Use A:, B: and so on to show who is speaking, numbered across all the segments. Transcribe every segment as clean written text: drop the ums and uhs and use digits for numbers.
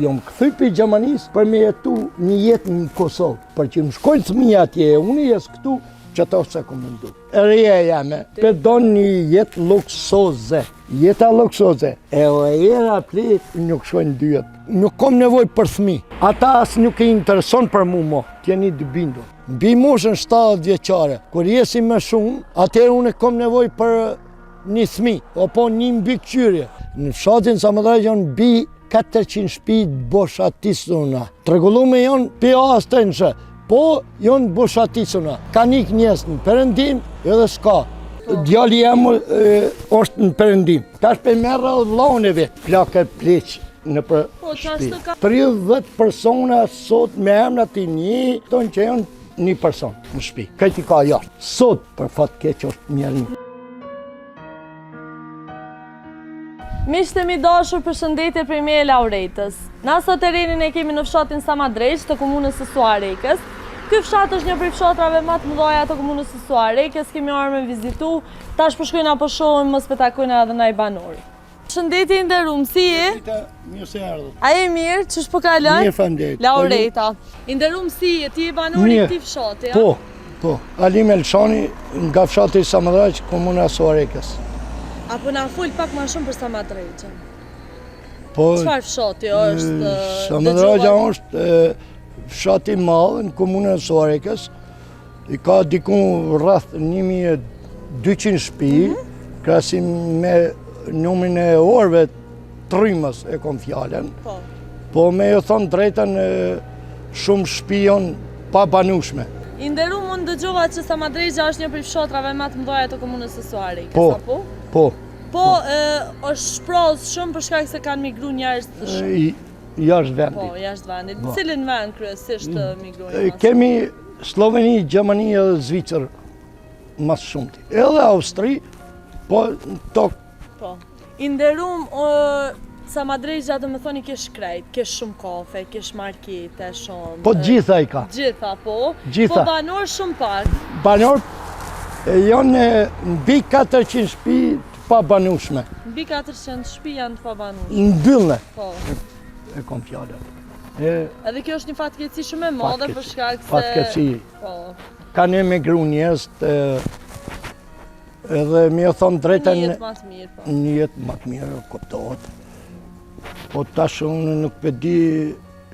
A: jom këthy për Gjermanisë për me jetu një jetë në Kosovë. Për që më shkojnë fëmija atje, unë jes këtu, që to se ku më ndu. Reja jame, për do një jetë luksoze. Jeta luksoze. E era plit nuk shkojnë dyjet. Nuk kom nevoj për fëmi. Ata asë nuk e intereson për mu mo, tjeni dy bindu. Bi moshën 70 vjeqare, kur jesi më shumë, atëherë unë kom nevoj për një thmi, apo një mbikëqyrje. Në fshatin Samadrej janë bi 400 shtëpi boshatisuna. Tregullume janë pi astënshë, po janë boshatisuna. Ka nik njerëz në Perëndim edhe s'ka. Djali jam është në Perëndim. Tash pe merra vllahun e vet, plakë pleq në për shtëpi. 30 persona sot me emrat e një, tonë që janë një person në shtëpi. Këti ka jashtë. Sot për fat keq është mjerim.
B: Miqtë mi dashur, përshëndetje për me Lauretës. Na sot e rinin e kemi në fshatin Samadrejq të komunës së Suarekës. Ky fshat është një prej fshatrave më të mëdha të komunës së Suarekës. Kemi ardhur me vizitu, tash po shkojnë apo shohim, mos po takojnë edhe nai banor. Përshëndetje i nderuar, si je?
A: Mirë se erdhët.
B: A je mirë? Ç'është po kalon?
A: Mirë, faleminderit.
B: Laureta. I nderuar, si je? Ti je banor i këtij fshati, ja?
A: Po. Alim Elshani nga fshati Samadrejq, komuna e Suarekës.
B: Apo na fol pak më shumë për Samadrejqën.
A: Po,
B: Çfarë fshati është?
A: Samadrejqa është fshati i madh në komunën e Suarekës. I ka dikun rreth 1200 shtëpi, krahasim me numrin e orëve trymës e kom fjalën. Po me ju thon drejtën shumë shtëpi janë pa banueshme.
B: I nderuar, mund dëgjova që Samadrejqa është një prej fshatrave më të mëdha të komunës së Suarekës, apo?
A: Po.
B: Po, është shpros shumë për shkak se kanë migruar njerëz të shumë.
A: Jashtë vendit.
B: Po, jashtë vendit. Në cilin vend kryesisht migrojnë?
A: Kemi Sloveni, Gjermani edhe Zvicër mas shumti. Edhe Austri, po tokë.
B: Po. I nderuam, Samadrejqa do të thoni kish krejt, kish shumë kafe, kish markete, shumë.
A: Po gjitha i ka.
B: Gjitha, po.
A: Gjitha.
B: Po banor shumë pak.
A: Banor janë mbi 400 shtëpi të pabanueshme.
B: Mbi 400 shtëpi janë të pabanueshme.
A: Mbyllne.
B: Po.
A: E kom fjalën.
B: Edhe kjo është një fatkeqësi shumë e madhe për shkak se
A: fatkeqësi.
B: Po.
A: Kanë emigruar njerëz edhe më thon drejtën
B: një jetë më të mirë, po.
A: Një jetë më të mirë kuptohet. Po tash unë nuk e di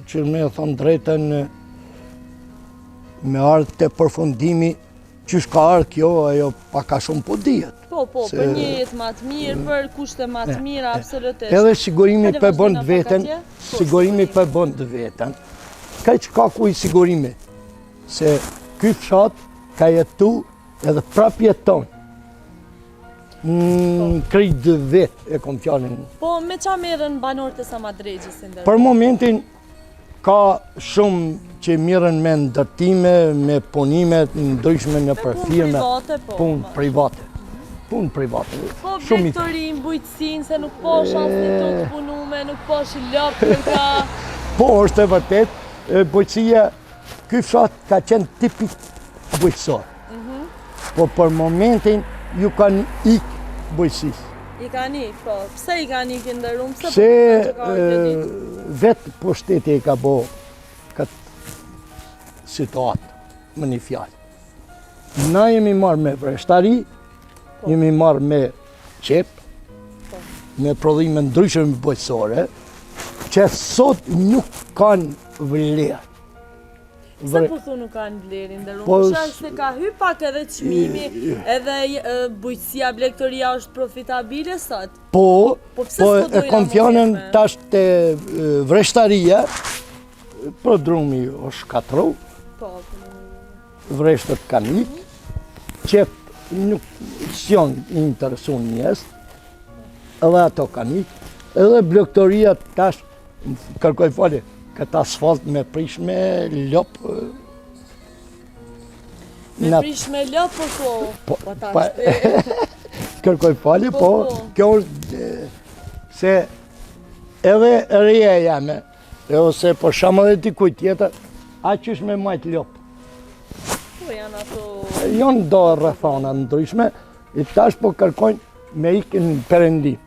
A: që më thon drejtën me ardh te përfundimi qysh ka ardhur kjo, ajo pak a shumë po dihet.
B: Po, për një jetë më të mirë, për kushte më të mira, absolutisht.
A: Edhe sigurimi për bën veten, sigurimi për bën veten. Ka që ka ku i sigurimi, se ky fshat ka jetu edhe prap jeton. Krejt dë vet e kom fjalën.
B: Po, me qa merren banorët e Samadrejqës si ndër?
A: Për momentin ka shumë që mirën me ndërtime, me punime ndryshme në për firme. Punë private. Punë private.
B: Po, vektorin, bujqësin, se nuk po shansi të të punume, nuk po shilop në ka...
A: Po, është e vërtet, bujqësia, ky fshat ka qenë tipik bujqësor. Po, për momentin, ju kanë ikë bujqësisë.
B: I kanë ikë, po. Pse i kanë ikë ndërum?
A: Se vetë pushteti ka bo këtë situatë, më një fjallë. Na jemi marrë me vreshtari, jemi marrë me qep, me prodhime ndryshme bujqësore, që sot nuk kanë vlerë.
B: Se po thu nuk kanë vlerë ndërum? Po shak se ka hy pak edhe çmimi, edhe bujqësia, blegtoria është profitabile sot?
A: Po e kom fjalën tash te vreshtaria, prodrumi është shkatru, vreshtët kanë ikë, qep nuk s'jon interesun njerëz, edhe ato kanë ikë, edhe blegtoria tash kërkoj falje, këtë asfalt me prish me lop.
B: Me prish me lop, po?
A: Kërkoj falje, po, kjo është se edhe reja jame, ose për shama dhe dikuj tjetër, a qysh me majt lop.
B: Po janë ato...
A: Janë do rrethana ndryshme, i tash po kërkojnë me ikë në Perëndim.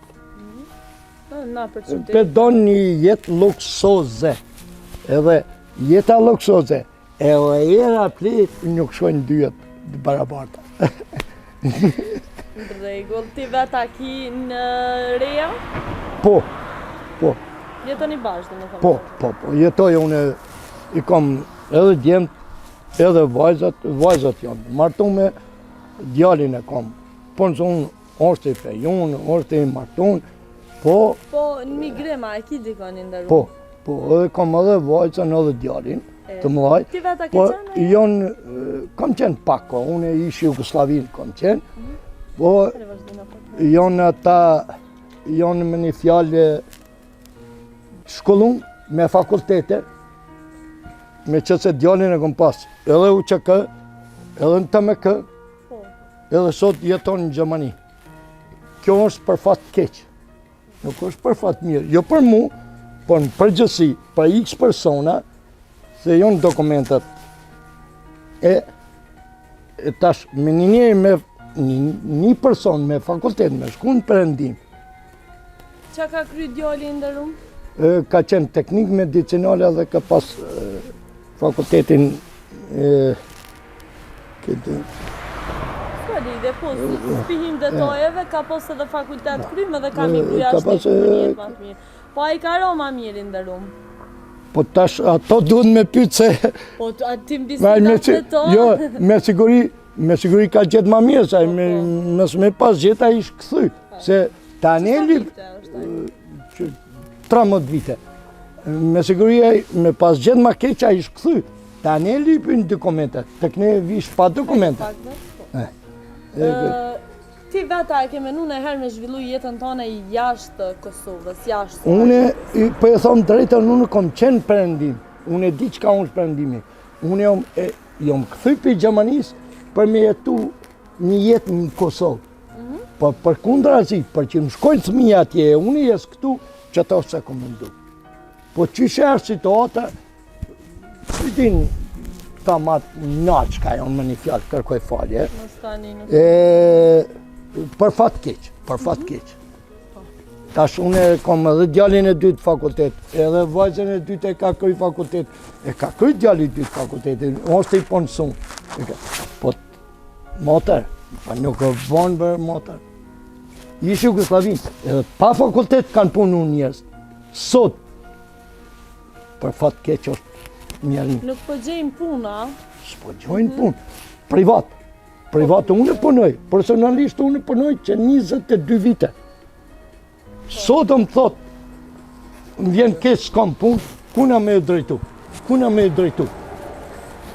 B: Na për qytet.
A: Pe don një jetë luksoze. Edhe jeta luksoze. Edhe era plit nuk shkojnë dyjet barabarta.
B: Rregull, ti vetë ki në Reja?
A: Po.
B: Jetoni bashkë, domethënë.
A: Po. Jetoj unë i kam edhe djemt, edhe vajzat janë. Martu me djalin e kam. Po nëse unë është i fejun, është i martun, po,
B: në migrema, e ki dikon i ndërru?
A: po, edhe kam edhe vajzën edhe djalin, të mëllaj.
B: Ti vetë ke
A: Po,
B: qenë?
A: kam qenë pak, unë ishi Jugoslavin kam qenë, po, janë ata, janë me një fjalë shkollun me fakultete, me qëse djalin e kom pas, edhe UÇK, edhe në TMK, edhe sot jeton në Gjermani. Kjo është për fat keq, nuk është për fat mirë, jo për mu, por në përgjithësi, për X persona, se janë dokumentat. E tash, me një person me fakultet, me shku në perëndim,
B: Qa ka kry djali ndërum?
A: ka qenë teknik medicinale dhe ka pas fakultetin
B: Ska lidhje, po, spihim detajeve, ka pos edhe fakultet kryme dhe ka migru
A: ka
B: jashtë
A: pas,
B: një përmjet ma të mirë. Po a i ka ro ma mirë ndërum?
A: po tash ato duhet me pyet se
B: Po, a tim bisedat të to?
A: jo, me siguri ka gjetë ma mirë, se mësë me pas gjetë a ish këthy, se Taneli 13 vite. Me siguri me pas gjetë ma keq a ish këthy, Taneli për në dokumentet, të këne vish pa dokumentet.
B: Ti veta e ke menu në herë me zhvillu jetën tone jashtë Kosovës, jashtë?
A: Unë, për e thonë drejtën, unë kom qenë perëndim, unë e di qka unë perëndimi. Unë jom këthy për Gjermanisë për me jetu një jetë në Kosovë. Po për kundra zi, për që më shkojnë fëmija atje, unë jesë këtu, që ta se kom mendu. Po qyshe është situata, që din ta matë natë ka jonë me një fjallë, kërkoj falje. Për fat keq. Tash unë kom edhe djalin e dytë fakultet, edhe vajzën e dytë e ka kry fakultet, e ka kry djali i dytë fakultetin, është i ponësun. Po, motor, pa nuk e vonë bërë motor. Ishë Jugoslavin, edhe pa fakultet kanë punu njerëz. Sot, për fat keq është njerën.
B: Nuk po gjejmë puna?
A: S'po gjojnë punë, privat. Privat unë punoj, personalisht unë punoj që 22 vite. Sot më thot, më vjen keq s'kam punë, kuna me e drejtu.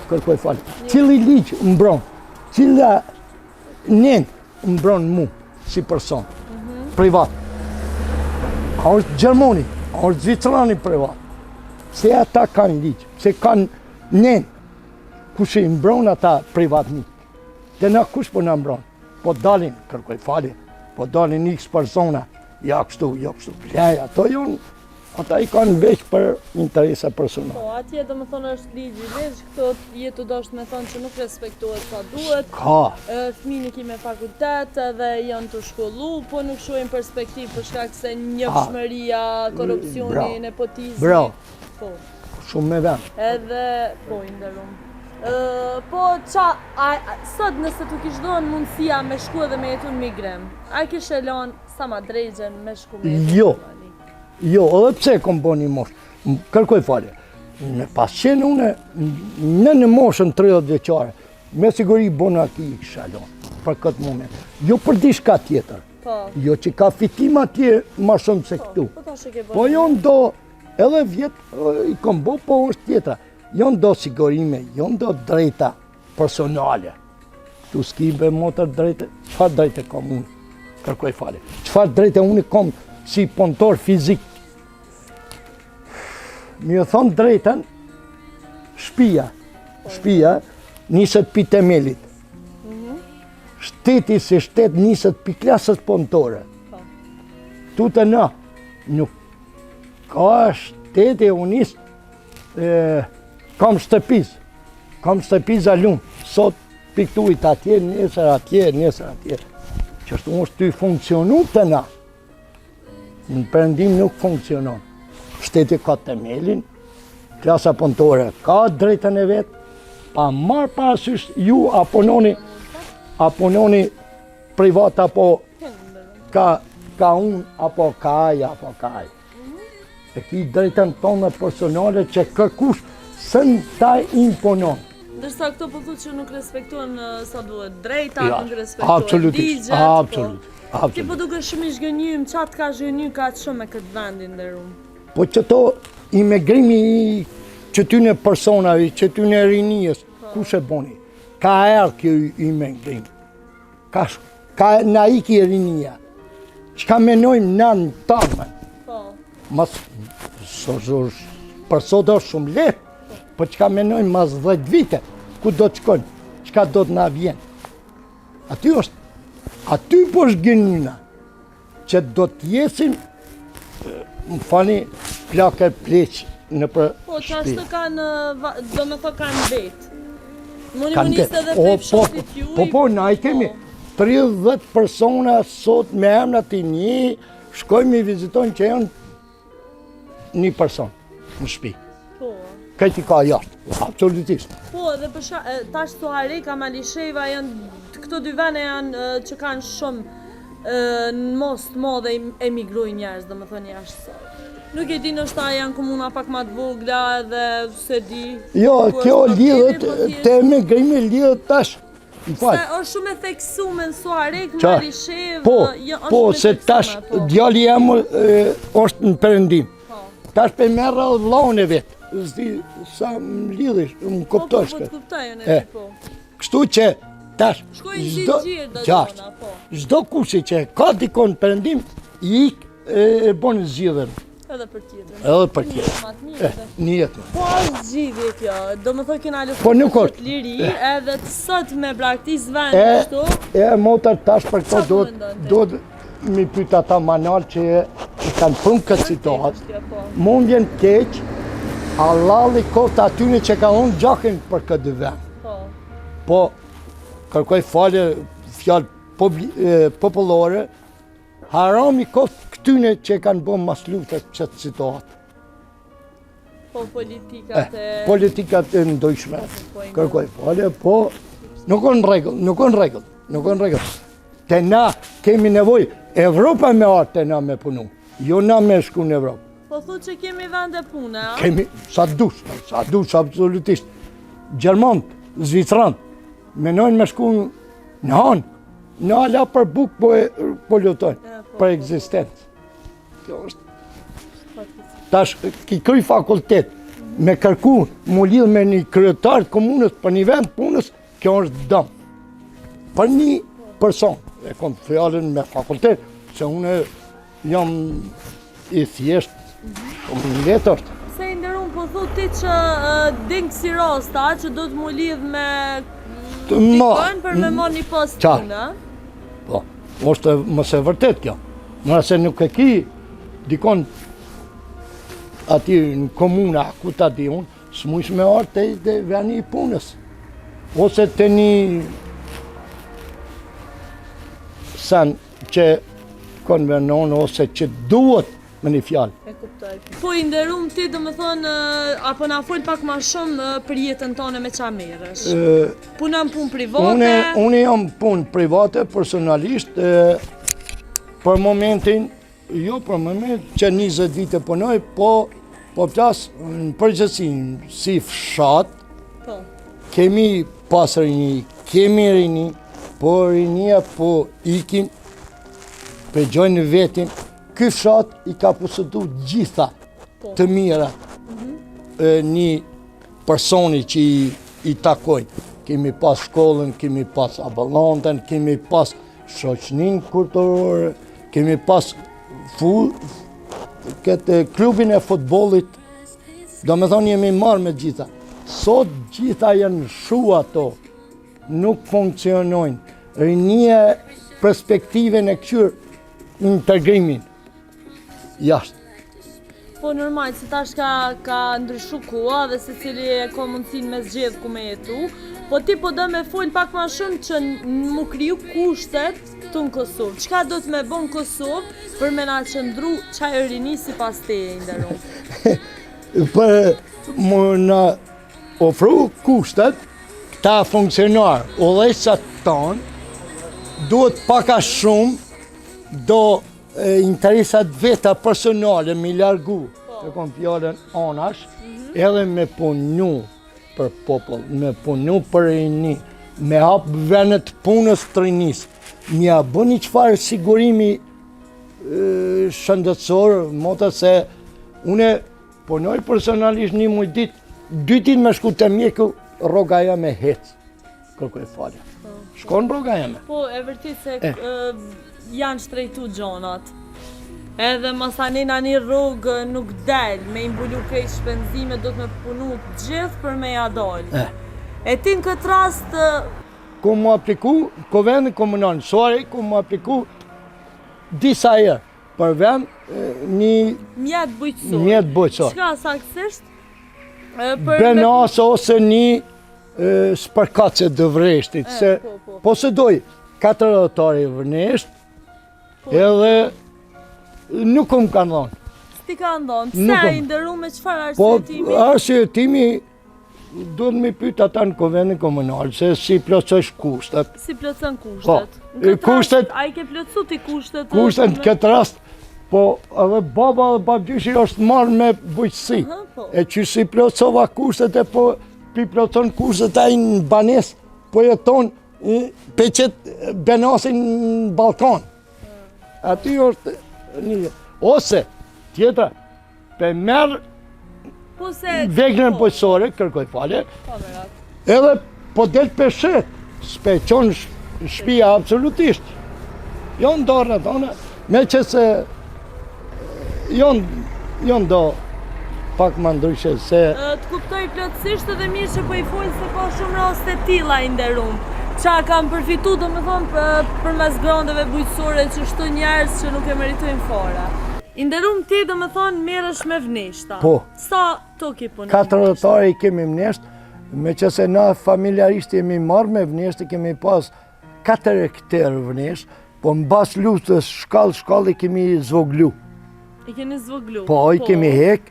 A: Kërkoj falë. Cili ligj mbron, cila nen mbron mu si person, privat. A është Gjermani, a është Zvicrani privat. Se ata kanë ligj, se kanë nen, kush i mbron ata privatni. Dhe na kush po na mbron, po dalin, kërkoj falje, po dalin x persona, ja kështu, Lej, ato jonë, ata i kanë veç për interesa personale.
B: Po, atje do më thonë është ligji veç, këto jetu do është me thonë që nuk respektohet sa duhet.
A: Ka.
B: Fëmini ki me fakultet edhe janë të shkollu, po nuk shojnë perspektiv për shkak se njëfshmëria, korupcioni, nepotizmi.
A: Bravo.
B: Po.
A: Shumë me vend.
B: Edhe, po, i ndërum. Po, sot nëse tu kish donë mundësia me shku edhe me jetu në migrem, a kishe lanë sa ma drejgjen me shku me jetu?
A: Jo, edhe pse kom bo një moshë, kërkoj falje. Me pas qenë une, në moshën 30 vjeqare, me siguri bona ki i kisha lanë, për këtë moment. Jo për dishka tjetër, jo që ka fitim atje ma shumë se këtu. Po jonë do, edhe vjetë i kom bo, po është tjetra. Jonë do sigurime, jonë do drejta personale. Tu s'kibe motër drejte, qëfar drejte kom unë? Kërkoj fale. Qëfar drejte unë kom si punëtor fizik? Mi e thonë drejten, shpia niset pi temelit. Shteti si shtet niset pi klasës punëtore. Tute na, nuk ka shteti unisë, kam shtëpiz alun, sot piktuit atje, nesër atje. Qështu është ty funksionu të na. Në Perëndim nuk funksionon. Shteti ka themelin, klasa punëtore ka drejtën e vet, pa marr parasysh ju apunoni privat apo ka unë apo ka ai apo ka ai. E ki drejtën tonë personale që kërkush sën ta imponon.
B: Ndërsa këto po thotë që nuk respektuan sa duhet drejtat,
A: Ja,
B: nuk respektuan ligjet.
A: absolutisht.
B: Ti po duke shumë i zhgënjym, qatë ka zhgënjy ka të shumë me këtë vendin dhe rumë.
A: Po që to imegrimi që ty në personave, që ty në rinijës, ku se boni? Ka erë kjo imegrim. Ka na iki rinija. Çka menojmë na në tamë.
B: Po.
A: Mas, për sot është shumë lehtë, po çka menojmë mas 10 vite, ku do të shkojnë, çka do të na vjen. Aty po shgënjyna, që do të jesim, më fani, plakë e pleqë në për
B: Po, që ashtë
A: shtëpi.
B: kanë, do me thë kanë vetë. Muniste edhe pep shotit juj.
A: Po, na i kemi 30 persona sot me emrat i një, shkojmë i vizitojnë që janë një person në shtëpi.
B: Po.
A: Këti ka jashtë, absolutisht.
B: Po, dhe tash Suareka, Malisheva janë, këto dy vene janë që kanë shumë në mos të modhe emigrujnë njerëz, do më thënë jashtë sot. Nuk e di nështë ta janë komuna pak ma të vogla dhe se di.
A: Jo, kjo lidhët, të emigrimi lidhët tash.
B: Se është shumë e theksume në Suarek,
A: Qa?
B: Malisheva,
A: Po, se tash djali jam është në Perëndim. Tash pe merra vllahun e vet. S'di sa më lidhish, më kuptosh
B: Po,
A: këtë.
B: të kuptojnë e po.
A: Kështu që tash
B: Shkojnë zinxhir do
A: qartë,
B: zona, po.
A: çdo kushi që ka dikon Perëndim, i e bën zgjidhjen.
B: Edhe për tjetër.
A: Edhe për tjetër.
B: Ma të mirë.
A: Një jetë.
B: Po është zgjidhje kjo, do më thë kena
A: Po nuk
B: luftuar
A: është.
B: të liri, edhe të sot me braktis vend kështu.
A: Motor tash për
B: Qa
A: këto
B: po mendon ti?
A: do mi pyet ata manal që kanë punë këtë situatë.
B: Kjo, po.
A: Mund vjen keq, Allalli koftë atyne që ka unë gjakin për këtë vend.
B: Po.
A: Po, kërkoj fjalë popullore, harami koftë këtyne që kanë bërë mas luftës këtë situatë.
B: Po politikat e...
A: Politikat e ndryshme.
B: Po,
A: Kërkoj falje, po nuk në rregull. Te na kemi nevojë Evropa me artë te na me punu, jo na me shku në Evropë.
B: Po thu që kemi vende pune, a?
A: Kemi sa dush absolutisht. Gjermant, Zvicran, menojnë me shku në hanë, në ala për bukë po lutojnë, për ekzistencë. Kjo është. Tash, ki kryj fakultet, me kërku, mu lidh me një kryetar komunës për një vend punës, kjo është dëmë. Për një person, e kom fjallën me fakultet, se une jam i thjesht, një letë është.
B: Se i ndërun, po thu ti që dingë si rosta, që do të mu lidh me dikon për me mor një post pune.
A: Po, është mëse vërtet kjo. Nëse nuk e ki dikon aty në komuna, ku ta di unë, s'mujsh me artë të veni i punës. Ose të një sen që konvenon, ose që duhet me një fjalë.
B: E kuptoj. Po i nderum ti do më thonë, apo na fol pak ma shumë për jetën tonë me qa merresh. Punon punë private?
A: Unë jam punë private, personalisht, për momentin, jo për moment që 20 vite punoj, po plas në përgjithësi si fshat,
B: Po.
A: kemi pas rini, kemi rini, po rinia po ikin, përgjojnë vetin, ky fshat i ka posëdu gjitha të mira një personi që i takojnë. Kemi pas shkollën, kemi pas ambulantën, kemi pas shoqnin kulturore, kemi pas këtë klubin e futbollit, do me thonë jemi marrë me gjitha. Sot gjitha janë shu ato, nuk funksionojnë. Rinia perspektive në këqyrë integrimin jashtë.
B: Po normal, si tash ka ndryshu koha dhe se cili e ka mundësin me zgjedh ku me jetu, po ti po do me fol pak ma shumë që mu kriju kushtet të në Kosovë. Çka do të me bo në Kosovë për me na qëndru qaj rini si pas teje Inderum?
A: Për më në ofru kushtet, këta funksionar, udhëheqësat tonë, duhet paka shumë, do interesat veta personale mi largu, e kom fjallën anash, edhe me punu për popull, me punu për rini, me hap venet punës të rinis, mja bë një qfarë sigurimi shëndetësor, mota se une punoj personalisht një muj dit, 2 dit me shku të mjeku, rroga ja me hec, kërkoj falja. Shkon rroga ja me.
B: Po, e vërtit se janë shtrejtu gjonat. Edhe masanina një rrugë nuk del, me imbulu krejt shpenzime, do të me punu gjithë për me ja dollë. E ti në këtë rast...
A: Ku mu apliku, ku vendi komunal Sori, ku mu apliku disa herë, për vend një...
B: Mjetë bujqësor.
A: Mjetë bujqësor.
B: Qka saksisht?
A: Benas ose një spërkace dë vreshtit, se posedoj 4 rrotari vërnesht, edhe nuk më kanë dhonë.
B: S'ti kanë dhonë, pse Inderum me qëfar arsyetimi?
A: Po, arsyetimi duhet me pyet ata në konvenin komunal, se si plotësosh kushtet.
B: Si plotëson kushtet?
A: Po, kushtet...
B: A i ke plotësu ti kushtet?
A: Kushtet në këtë rast, po edhe baba dhe babgjyshi është marrë me bujqësi. E që si plotësova kushtet e po pi plotëson kushtet a i në banes, po jeton peqet benasin në Balkan. Aty është një... Ose, tjetra, pe merë vegrën bojësore, kërkoj falje, edhe po del për shet, s'pe qonë shpia absolutisht. Jo në dorë në tonë, me që se jo në do pak më ndryshe se...
B: Të kuptoj plotësisht edhe mirë që po i folë se ka shumë raste tilla Inderum. Qa kam përfitu do me thonë për mes grandeve bujqësore që shtu njerës që nuk e meritojnë fare. Inderum ti do me thonë merresh me vneshta.
A: Po.
B: Sa toki punë?
A: 4 rrotare i kemi vnesht, me që se na familjarisht jemi marrë me vnesht, kemi pas 4 hektar vnesht, po në bas luftës shkall i kemi zvoglu.
B: I keni zvoglu?
A: Po, i kemi hek,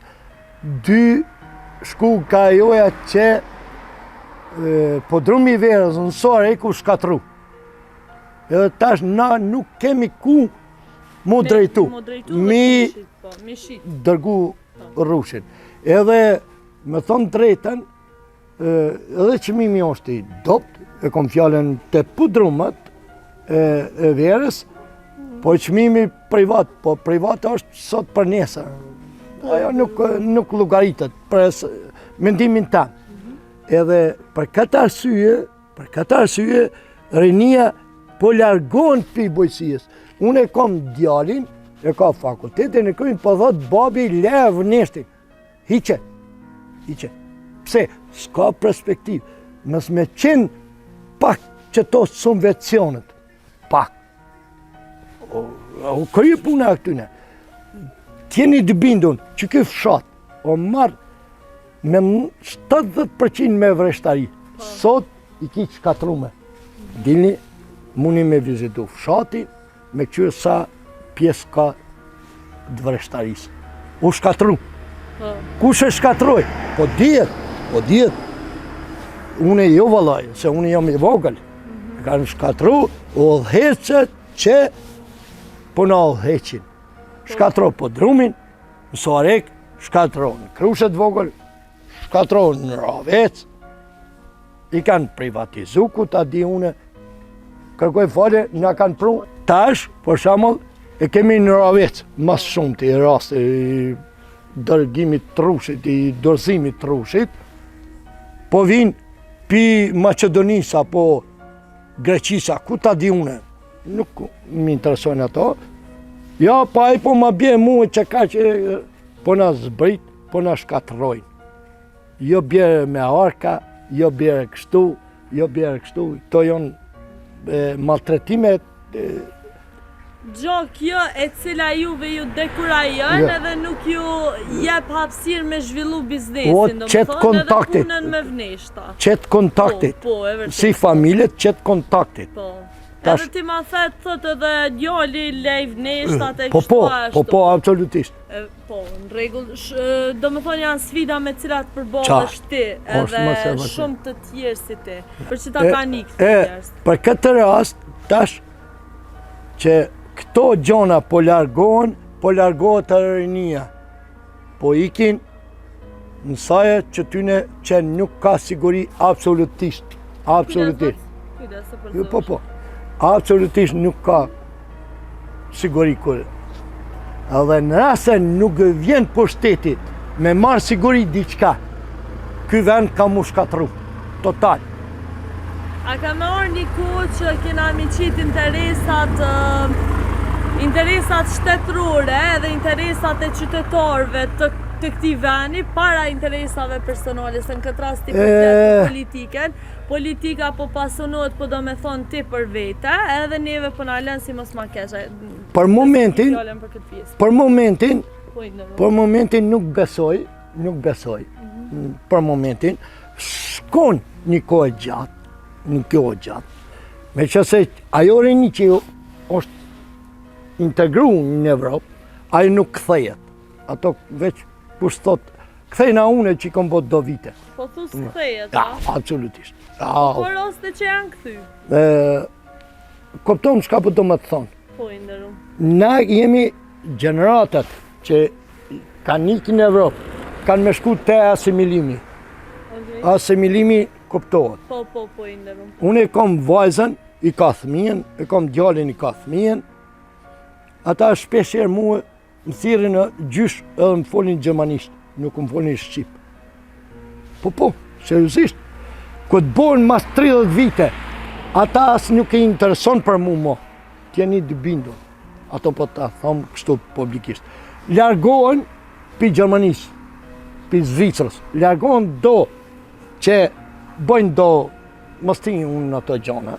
A: 2 shku ka joja që po drumi verës në Sore ku shkatru. Edhe tash na nuk kemi ku mu drejtu. Mi dërgu rrushin. Edhe me thonë drejten, edhe qëmimi është i dopt, e kom fjallën të pudrumat e verës, po qëmimi privat, po privat është sot për nesër. Ajo nuk lugaritet, për mendimin tamë. Edhe për këtë arsye, rinia po largon pi bujqësijës. Unë e kom djalin, e ka fakultetin, e kërën po dhëtë babi le vneshtin. Hiqe. Pse? S'ka perspektiv. Mës me qenë pak që to subvencionet. Pak. O kërë puna këtyne. Tjeni të bindun që këtë fshat, o marë me 70% me vreshtari. Sot i ki shkatrume. Dilni, muni me vizitu fshati, me këqyrë sa pjesë ka të vreshtarisë. U shkatru. Kush e shkatroj? Po djetë. Une jo vëllaj, se une jam i vogël. Kanë shkatru, udhëheqët që po na udhëheqin. Shkatro po drumin, në Sarek, shkatro në Krushet vogël, shkatro në Ravec, i kanë privatizu ku ta di une, kërkoj fale, nga kanë pru. Tash, për shembull, e kemi në Ravec, mas shumë të i rast i dërgimit trushit, i dorëzimit trushit, po vinë pi Maqedonisa, po Greqisa, ku ta di une, nuk më interesojnë ato. Ja, pa i po ma bje muë që ka që po na zbrit, po na shkatrojnë. Jo bjerë me arka, jo bjerë kështu, to jonë maltretime
B: Gjo kjo e cila juve ju dekurajën edhe nuk ju jep hapësirë me zhvillu biznesin, do më thonë, edhe punën me vneshta.
A: Qetë kontaktit.
B: Po, e vërtet.
A: Si familjet, qetë kontaktit.
B: Po. Edhe ti ma thot edhe djali lej vneshtat e
A: Po,
B: kështu ashtu.
A: po, absolutisht.
B: Po, në rregull, do më thonë janë sfida me cilat përballësh ti, edhe shumë të tjerë si ti, për që ta ka nikë të tjerës.
A: Për këtë rast, tash që këto gjona po largohet të rinia, po ikin në saje që tyne që nuk ka siguri absolutisht. Absolutisht. Po. Absolutisht nuk ka siguri kërë. Edhe në rase nuk vjen pushtetit me marë siguri diqka, ky vend ka mu shkatru, total.
B: A ka me orë një kohë që kena mi qitë interesat shtetërore edhe interesat e qytetarëve të këtij vendi para interesave personale, se në këtë rast ti përflet politiken, politika po pasionohet, po do me thonë ti për vete, edhe neve po na lënë si mos ma kesha.
A: Për momentin nuk besoj, për momentin, shkon një kohë gjatë, me që se ajo rinj që është integru në Evropë, ajo nuk kthejet. Ato veç kush thot, kthejna une që i kom bot do vite.
B: Po thus kthejet,
A: a? Absolutisht.
B: Po roste që janë kthy.
A: Kupton çka po do më të thonë.
B: Po, nderu.
A: Na jemi gjeneratat që kanë ikë në Evropë, kanë me shku te asimilimi. Asimilimi kuptohet.
B: Po, nderu.
A: Unë e kom vajzën, i ka fëmijën, e kom djalin, i ka fëmijën. Ata shpesher mua më thirrën në gjysh edhe më folin gjermanisht, nuk më folin shqip. Po, seriozisht. Këtë bojnë mas 30 vite, ata asë nuk e intereson për mu mo. Tjeni dy bindur. Ato po ta thomë kështu publikisht. Largohen pi Gjermanisë, pi Zvicrës. Largohen do që bojnë do, mos ti unë në ato gjona,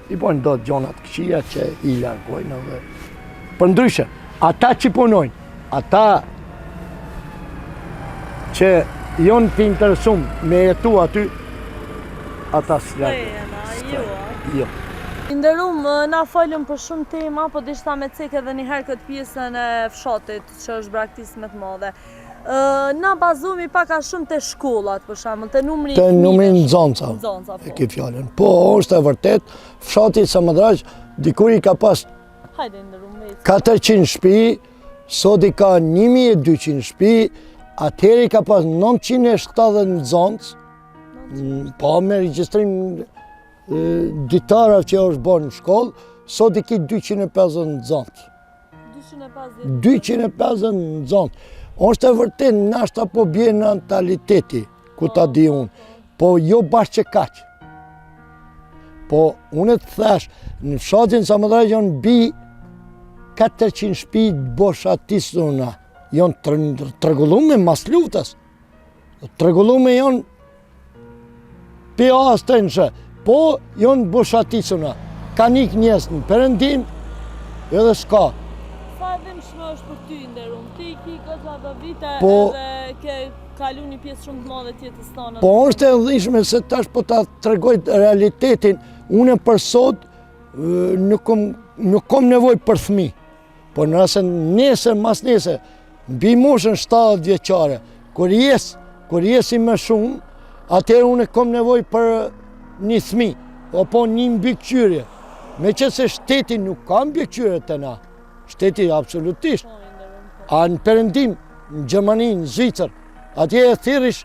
A: i bojnë do gjonat këqia që i largojnë edhe. Për ndryshe, ata që punojnë, ata që jonë të interesum me jetu aty, ata s'largojnë. Jo.
B: Nderum, na folëm për shumë tema, po dishta me cek edhe njëherë këtë pjesën e fshatit që është braktisë më të madhe. Na bazumi paka shumë të shkollat, për shembull, të numri i fëmijëve. Të numri
A: nxonca. E ke fjalën. Po, është e vërtet, fshati Samadraq dikur i ka pas 400 shtëpi, sot i ka 1200 shtëpi, atëherë i ka pas 970 nxonc, po me regjistrim ditarëve që është bërë në shkollë, sot i ki 250 nxonc. 250 nxonc. Është e vërtet, nashta po bje në mentaliteti, ku ta di unë, po jo bashkë që kaq. Po unë të thash, në fshatin Samadraq janë bi 400 shtëpi boshatisuna, janë tregullume mas luftës. Tregullume janë pi astënshë, po janë boshatisuna. Ka nik njerëz në perëndim edhe s'ka.
B: Sa dhimbshme është për ty, nderum? Ti ki goxha do vite edhe ke kalu një pjesë shumë të madhe të jetës tonë.
A: Po është e dhimbshme se tash po ta tregoj realitetin. Unë për sot nuk kom nevojë për fëmijë. Po nëse mas nesër, mbi moshën 70 vjeçare, kur jesi më shumë, atëherë unë kom nevojë për një fëmijë, apo një mbikëqyrje. Meqense shteti nuk ka mbikëqyrje të na. Shteti absolutisht. A në perëndim, në Gjermani, në Zvicër, atje e thirrish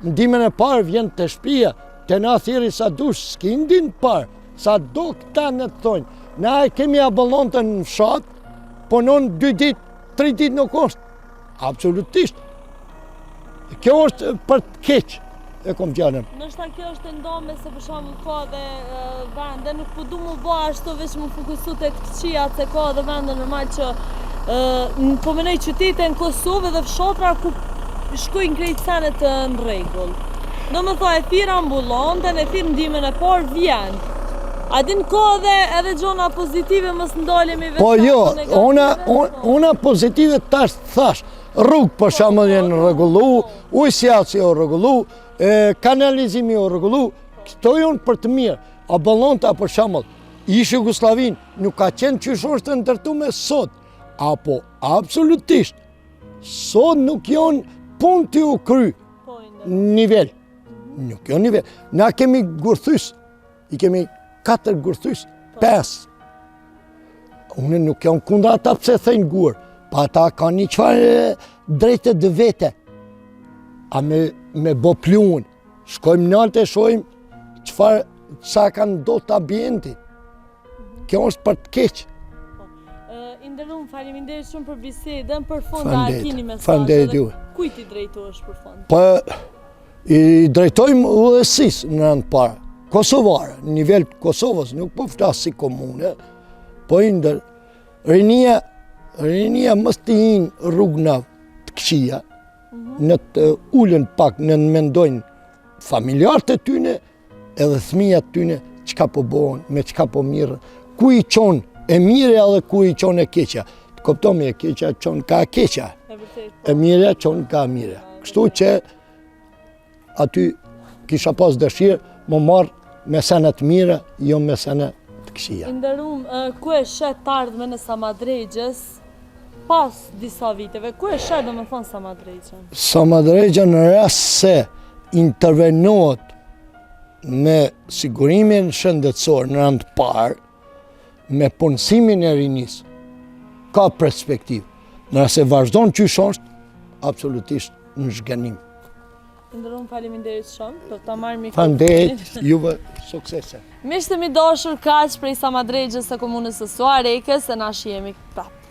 A: ndimën e parë vjen të shtëpia, të na thirri sa dush, s'ki ndin parë, sa do këta në të thonë. Na e kemi aballonte në fshat, punon 2 ditë, 3 ditë nuk është. Absolutisht. Kjo është për të keq, e kom fjalën.
B: Nështë kjo është e ndome se për shembull ka dhe vende, nuk po du mu ba ashtu veç mu fokusu të këqijat, se ka dhe vende normal që po menoj qytete në Kosovë dhe fshatra ku shkojnë krejt senet në rregull. Do më thoj, e thirë ambulantën, e thirë ndimën e parë vjen. A din ko edhe gjona pozitive mos ndalemi vetë.
A: Po jo, ona pozitive tash thash, rrugë për shembull janë rregullu, ujësjaci o rregullu, kanalizimi o rregullu, këto janë për të mirë. A ballonta për shembull, ish Jugosllavin nuk ka qenë qysh është të ndërtuar sot, apo absolutisht. Sot nuk janë punë të u kry nivel. Nuk janë nivel. Na kemi gurthys, i kemi 4 gurthys, 5. Unë nuk jam kundra ata pse thënë gur, pa ata ka një qfarë drejtë dë vete. A me bo pluhun, shkojmë naltë e shojmë qa kanë do të ambientit. Kjo është për të keqë.
B: Inderum, faleminderit shumë për bisedën, për fund a keni mesazhe.
A: Faleminderit juve.
B: Kujt i drejtohesh për fund?
A: Po i drejtojmë udhësisë në rënd parë. Kosovare, në nivel të Kosovës, nuk po flas si komune, po ndër rinia mos të hinë rrugëna të këqija, në të ullën pak, në mendojnë familjarët e tyne, edhe fëmijat tyne, çka po bëhen, me çka po mirë, ku i qonë e mire edhe ku i qonë e keqja. Të kuptomi e keqja qonë ka keqja, e mire qonë ka mire. Kështu që aty kisha pas dëshirë më marë mesene të mire, jo mesene të këqija.
B: Inderum, ku e shet të ardhmen e Samadregjës pas disa viteve? Ku e shet do me thonë Samadregjën?
A: Samadregja në rast se intervenohet me sigurimin shëndetësor në rënd parë, me punësimin e rinis, ka perspektivë. Nëse vazhdon qysh është, absolutisht në zhgënim.
B: Inderum, faleminderit shumë për ta marrë mikrofonin.
A: Faleminderit, juve suksese.
B: Miqtë mi dashur, kaq prej Samadregjës së komunës së Suarekës, e na shihemi prapë.